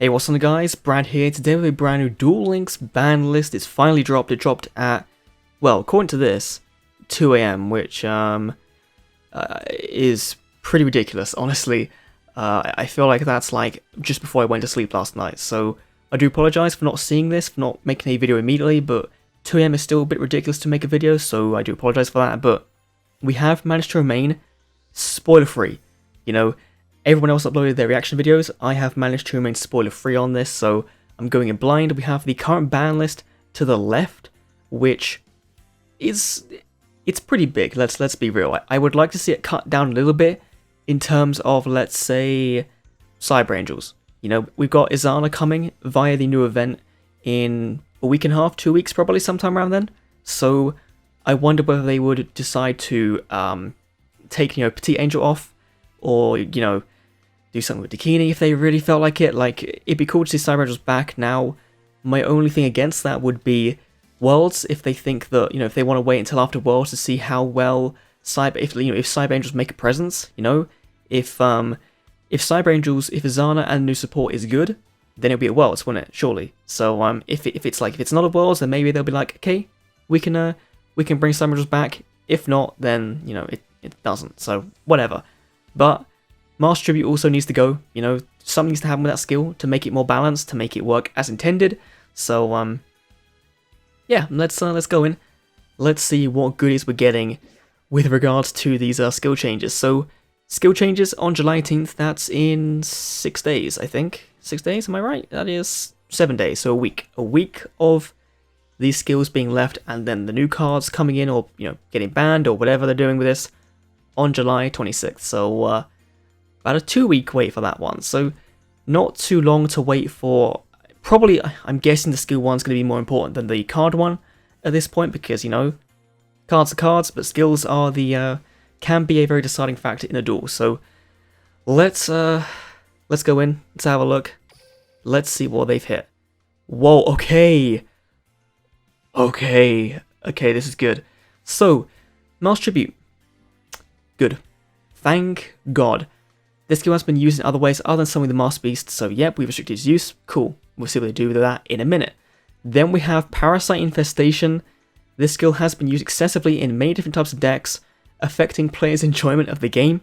Hey, what's on guys? Brad here, today with a brand new Duel Links ban list. It's finally dropped. It dropped at, well, according to this, 2 AM, which is pretty ridiculous, honestly. I feel like that's like just before I went to sleep last night, so I do apologise for not seeing this, for not making a video immediately, but 2 AM is still a bit ridiculous to make a video, so I do apologise for that, but we have managed to remain spoiler-free. You know, everyone else uploaded their reaction videos. I have managed to remain spoiler-free on this, so I'm going in blind. We have the current ban list to the left, which is, it's pretty big. Let's be real. I would like to see it cut down a little bit in terms of, let's say, Cyber Angels. You know, we've got Izana coming via the new event in a week and a half, 2 weeks probably, sometime around then. So I wonder whether they would decide to take, you know, Petite Angel off, or, you know, do something with Dakini if they really felt like it. Like, it'd be cool to see Cyber Angels back now. My only thing against that would be Worlds, if they think that, you know, if they want to wait until after Worlds to see how well if Cyber Angels make a presence, you know, if Cyber Angels, if Izana and new support is good, then it'll be at Worlds, won't it? Surely. So if it's not at Worlds, then maybe they'll be like, okay, we can bring Cyber Angels back. If not, then, you know, it doesn't. So whatever. But Master Tribute also needs to go, you know, something needs to happen with that skill to make it more balanced, to make it work as intended. So yeah, let's go in. Let's see what goodies we're getting with regards to these skill changes. So skill changes on July 18th, that's in 6 days, I think. 6 days, am I right? That is 7 days, so a week. A week of these skills being left, and then the new cards coming in, or, you know, getting banned, or whatever they're doing with this, on July 26th. So about a 2-week wait for that one. So not too long to wait for. Probably, I'm guessing the skill one's going to be more important than the card one at this point, because, you know, cards are cards, but skills are the can be a very deciding factor in a duel. So let's go in. Let's have a look. Let's see what they've hit. Whoa, okay, this is good. So Master Tribute, good. Thank God. This skill has been used in other ways other than some of the Master Beasts, so yep, we've restricted its use. Cool. We'll see what they do with that in a minute. Then we have Parasite Infestation. This skill has been used excessively in many different types of decks, affecting players' enjoyment of the game.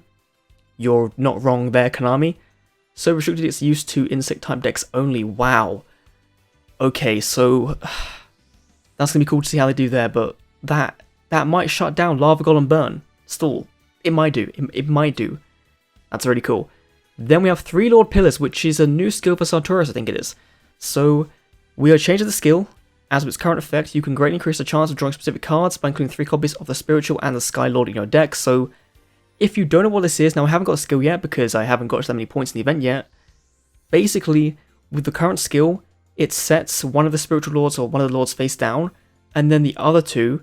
You're not wrong there, Konami. So restricted its use to insect type decks only. Wow. Okay, so that's gonna be cool to see how they do there, but that might shut down Lava Golem Burn. Stall. It might do. It might do. That's really cool. Then we have 3 Lord Pillars, which is a new skill for Subterrors, I think it is. So we are changing the skill. As with its current effect, you can greatly increase the chance of drawing specific cards by including 3 copies of the Spiritual and the Sky Lord in your deck. So if you don't know what this is, now I haven't got a skill yet because I haven't got that many points in the event yet. Basically, with the current skill, it sets one of the Spiritual Lords or one of the Lords face down, and then the other 2,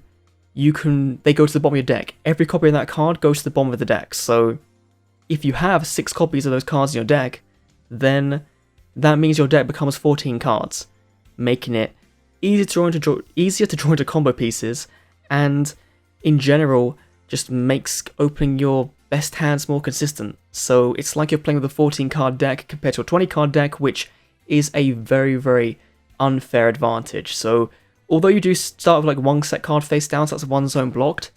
they go to the bottom of your deck. Every copy of that card goes to the bottom of the deck. So if you have 6 copies of those cards in your deck, then that means your deck becomes 14 cards, making it easier to draw into combo pieces, and in general just makes opening your best hands more consistent. So it's like you're playing with a 14 card deck compared to a 20 card deck, which is a very, very unfair advantage. So although you do start with like 1 set card face down, so that's 1 zone blocked,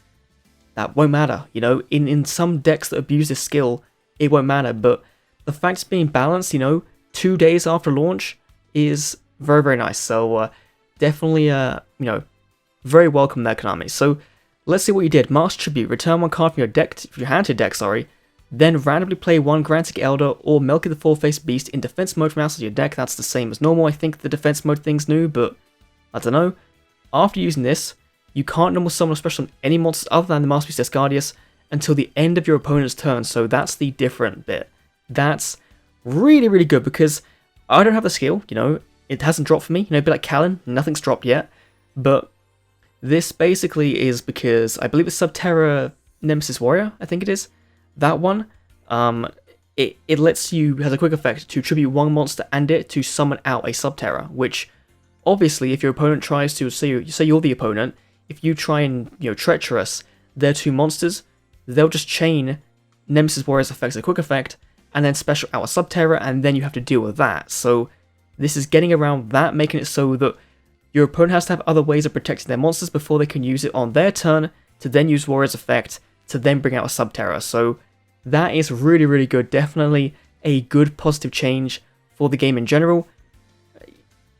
that won't matter. You know, in some decks that abuse this skill, it won't matter, but the fact it's being balanced, you know, 2 days after launch is very, very nice. So definitely, you know, very welcome there, Konami. So let's see what you did. Master Tribute, return 1 card from your deck, your hand to your deck, sorry. Then randomly play 1 Grantic Elder or Melky the Four-Faced Beast in defense mode from outside your deck. That's the same as normal. I think the defense mode thing's new, but I don't know. After using this, you can't normal summon or special on any monsters other than the Master Beast Escardius until the end of your opponent's turn. So that's the different bit. That's really, really good because I don't have the skill, you know, it hasn't dropped for me. You know, a bit like Callan, nothing's dropped yet. But this basically is because I believe it's Subterror Nemesis Warrior, I think it is. That one, it lets you, has a quick effect to tribute 1 monster and it to summon out a Subterror, which obviously if your opponent tries to, say you're the opponent, if you try and, you know, Treacherous their 2 monsters, they'll just chain Nemesis Warrior's effects, a quick effect, and then special out a Subterror, and then you have to deal with that. So This is getting around that, making it so that your opponent has to have other ways of protecting their monsters before they can use it on their turn, to then use Warrior's Effect, to then bring out a Subterror. So that is really, really good. Definitely a good positive change for the game in general.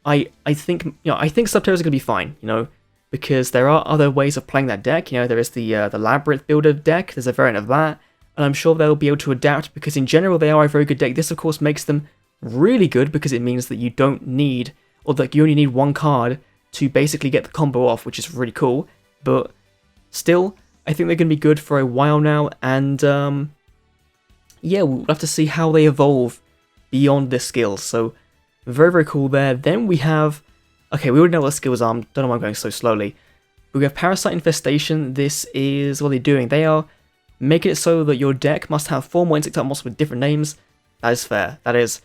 I think Subterrors are going to be fine, because there are other ways of playing that deck. There is the Labyrinth builder deck, there's a variant of that, and I'm sure they'll be able to adapt, because in general they are a very good deck. This of course makes them really good, because it means that you don't need, or that you only need one card to basically get the combo off, which is really cool. But still, I think they're going to be good for a while now, and yeah, we'll have to see how they evolve beyond this skill. So very, very cool there. Then we have, okay, we already know what the skills are, don't know why I'm going so slowly. But we have Parasite Infestation. This is what they're doing. They are making it so that your deck must have 4 more insect type monsters with different names. That is fair. That is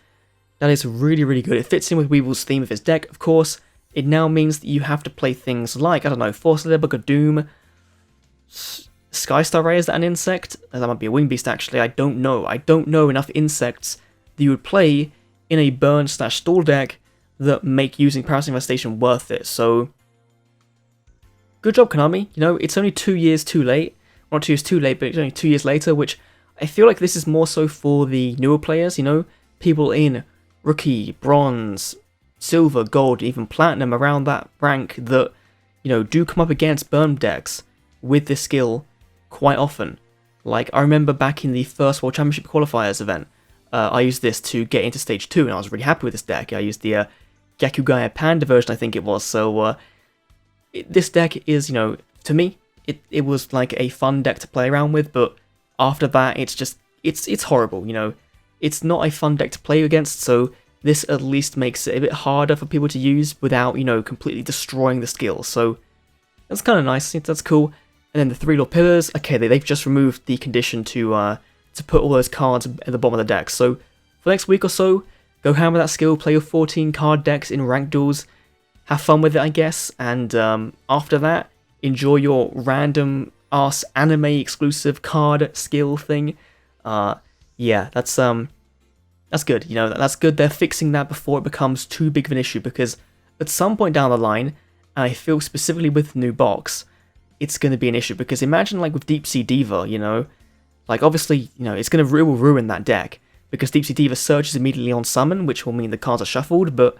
really, really good. It fits in with Weevil's theme of his deck, of course. It now means that you have to play things like, I don't know, Force-Leader, Book of Doom, Skystar Ray, is that an insect? That might be a Wing Beast, actually. I don't know. I don't know enough insects that you would play in a burn/stall deck that make using Parasite Infestation worth it. So, good job, Konami. It's only 2 years too late. Well, not 2 years too late, but it's only 2 years later, which I feel like this is more so for the newer players, people in Rookie, Bronze, Silver, Gold, even Platinum, around that rank that, do come up against burn decks with this skill quite often. Like, I remember back in the first World Championship Qualifiers event, I used this to get into Stage 2, and I was really happy with this deck. I used the Gyakugaya Panda version, I think it was, so this deck is, to me, it was like a fun deck to play around with, but after that, it's horrible, It's not a fun deck to play against, so this at least makes it a bit harder for people to use without, completely destroying the skill. So that's kind of nice, that's cool. And then the 3 Lord Pillars, okay, they've just removed the condition to put all those cards at the bottom of the deck. So for the next week or so, go hammer that skill, play your 14 card decks in ranked duels, have fun with it, I guess, and after that, enjoy your random ass anime exclusive card skill thing. Yeah, that's good. That's good. They're fixing that before it becomes too big of an issue, because at some point down the line, and I feel specifically with the new box, it's going to be an issue. Because imagine like with Deep Sea Diva, like obviously, it will ruin that deck, because Deep Sea Diva searches immediately on summon, which will mean the cards are shuffled, but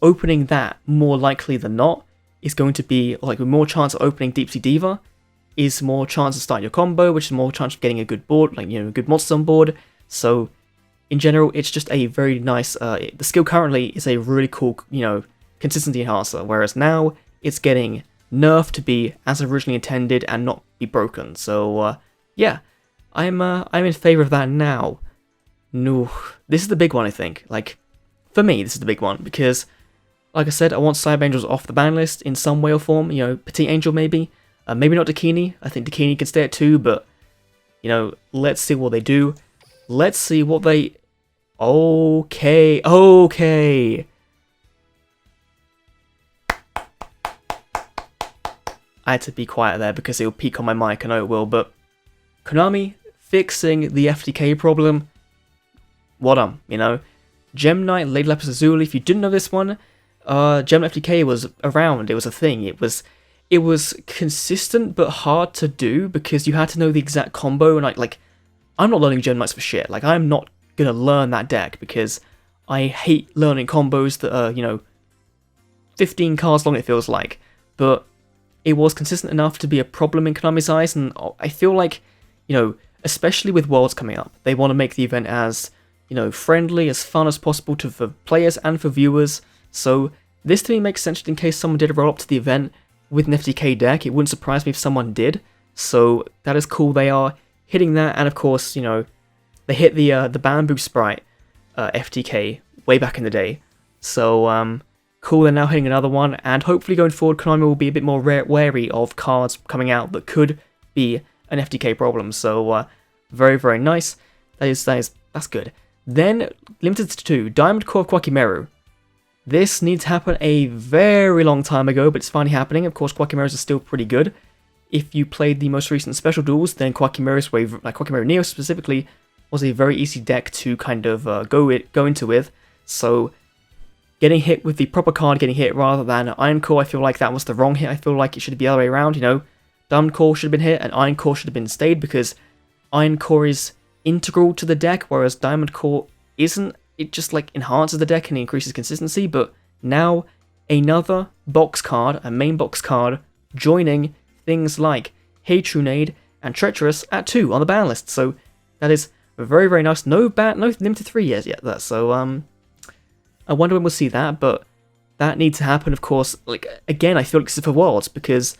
opening that, more likely than not, is going to be, like, with more chance of opening Deep Sea Diva, is more chance of starting your combo, which is more chance of getting a good board, like, good monsters on board. So in general, it's just a very nice, the skill currently is a really cool, consistency enhancer, whereas now it's getting nerfed to be as originally intended and not be broken. So yeah, I'm in favor of that now. No, this is the big one, I think. Like, for me, this is the big one, because, like I said, I want Cyber Angels off the ban list in some way or form. Petite Angel maybe, maybe not Dakini. I think Dakini can stay at 2, but let's see what they do. Let's see what they. Okay. I had to be quiet there because it will peak on my mic, I know it will, but Konami fixing the FTK problem. What Gem Knight, Lady Lapis Lazuli. If you didn't know this one, Gem FTK was around. It was a thing. It was consistent but hard to do because you had to know the exact combo. And like I'm not learning Gem Knights for shit. Like, I'm not gonna learn that deck because I hate learning combos that are 15 cards long. It feels like, but it was consistent enough to be a problem in Konami's eyes, and I feel like especially with Worlds coming up, they want to make the event as friendly, as fun as possible for players and for viewers. So this to me makes sense in case someone did roll up to the event with an FTK deck. It wouldn't surprise me if someone did. So that is cool. They are hitting that, and of course, they hit the Bamboo Sprite FTK way back in the day. So cool. They're now hitting another one, and hopefully going forward, Konami will be a bit more wary of cards coming out that could be an FTK problem. So very, very nice. That's good. Then, limited to 2, Diamond Core of Koa'ki Meiru. This needs to happen a very long time ago, but it's finally happening. Of course, Koa'ki Meirus is still pretty good. If you played the most recent special duels, then Koa'ki Meiru Neo specifically, was a very easy deck to kind of go into with. So, getting hit with the proper card getting hit rather than Iron Core. I feel like that was the wrong hit. I feel like it should be the other way around, you know. Diamond Core should have been hit and Iron Core should have been stayed, because Iron Core is integral to the deck, whereas Diamond Core isn't. It just like enhances the deck and increases consistency, but now another box card, a main box card, joining things like Hatrunade and Treacherous at 2 on the ban list. So that is very, very nice. No limited 3 years yet there, so I wonder when we'll see that, but that needs to happen, of course. Like, again, I feel like this is for Worlds, because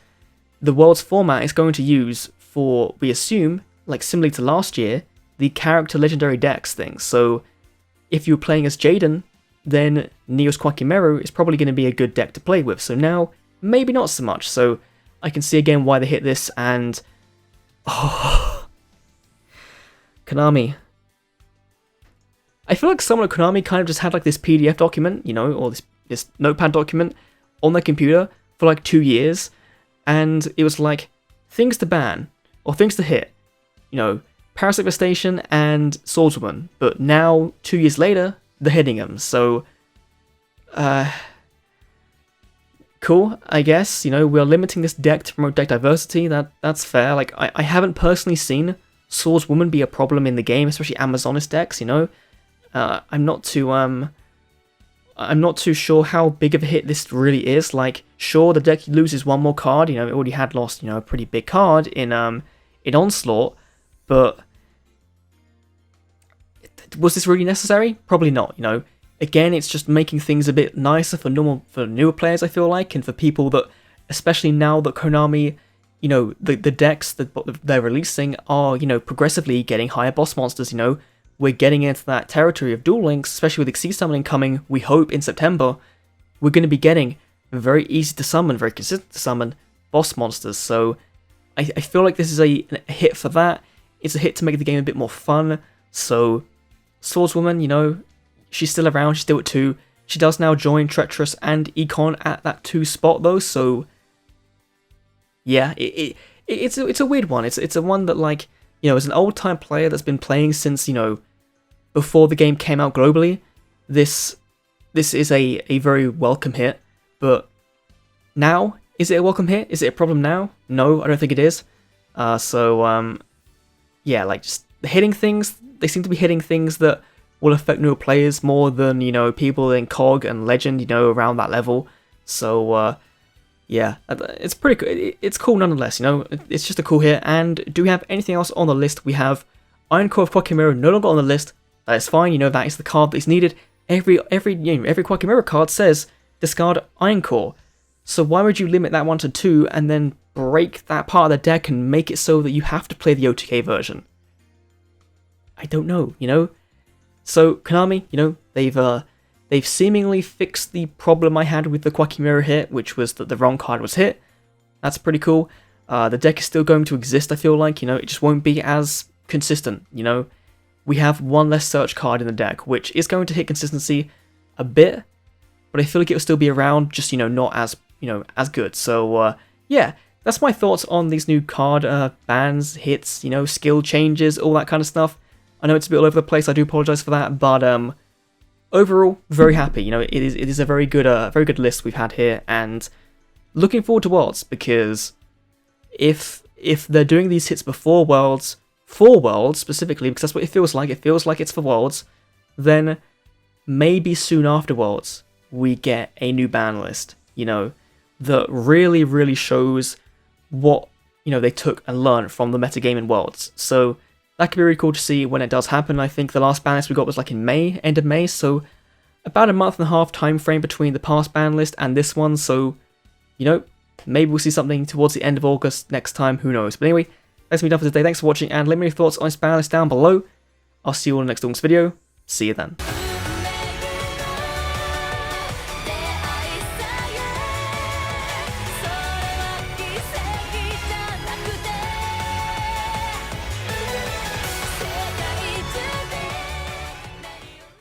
the Worlds format is going to use for, we assume, like similarly to last year, the character legendary decks thing. So if you're playing as Jaden, then Neo's Koa'ki Meiru is probably going to be a good deck to play with. So now, maybe not so much. So I can see again why they hit this, and oh, Konami. I feel like someone at Konami kind of just had like this PDF document, you know, or this notepad document on their computer for like 2 years, and it was like things to ban or things to hit, you know, Parasite Infestation and Swordswoman. But now 2 years later, they're hitting them. So, cool, I guess. You know, we're limiting this deck to promote deck diversity. That's fair. Like, I haven't personally seen Swordswoman be a problem in the game, especially Amazoness decks. You know, I'm not too sure how big of a hit this really is. Like, sure, the deck loses one more card. You know, it already had lost, you know, a pretty big card in Onslaught, but was this really necessary? Probably not. You know, again, it's just making things a bit nicer for newer players, I feel like, and for people that, especially now that Konami, you know, the decks that they're releasing are, you know, progressively getting higher boss monsters. You know, we're getting into that territory of Duel Links, especially with Xyz summoning coming, we hope, in September. We're going to be getting very easy to summon, very consistent to summon boss monsters. So I feel like this is a hit for that. It's a hit to make the game a bit more fun. So Swordswoman, you know, she's still around, she's still at 2. She does now join Treacherous and Econ at that 2 spot though, so yeah, it's a weird one. It's a one that, like, you know, as an old time player that's been playing since, you know, before the game came out globally, this is a very welcome hit. But now, is it a welcome hit? Is it a problem now? No, I don't think it is. Yeah, like, just hitting things, they seem to be hitting things that will affect newer players more than, you know, people in COG and Legend, you know, around that level. So, yeah, it's pretty cool. It's cool nonetheless, you know, it's just a cool hit. And do we have anything else on the list? We have Iron Core of Koa'ki Meiru no longer on the list. That is fine, you know, that is the card that is needed. Every Koa'ki Meiru card says discard Iron Core. So why would you limit that one to 2 and then break that part of the deck and make it so that you have to play the OTK version? I don't know, you know? So Konami, you know, they've seemingly fixed the problem I had with the Koa'ki Meiru hit, which was that the wrong card was hit. That's pretty cool. The deck is still going to exist, I feel like, you know, it just won't be as consistent, you know? We have one less search card in the deck, which is going to hit consistency a bit, but I feel like it will still be around, just, you know, not as, you know, as good. So, yeah, that's my thoughts on these new card bans, hits, you know, skill changes, all that kind of stuff. I know it's a bit all over the place, I do apologise for that, but overall, very happy. You know, it is a very good list we've had here, and looking forward to Worlds, because if they're doing these hits before Worlds, for Worlds specifically, because that's what it feels like it's for Worlds, then maybe soon after Worlds we get a new ban list, you know, that really, really shows what, you know, they took and learned from the metagame in Worlds. So that could be really cool to see when it does happen. I think the last ban list we got was like in May, end of May, so about a month and a half time frame between the past ban list and this one, so, you know, maybe we'll see something towards the end of August next time, who knows. But anyway, that's me done for today. Thanks for watching, and let me know your thoughts on this ban list down below. I'll see you all in the next Duel Links video. See you then.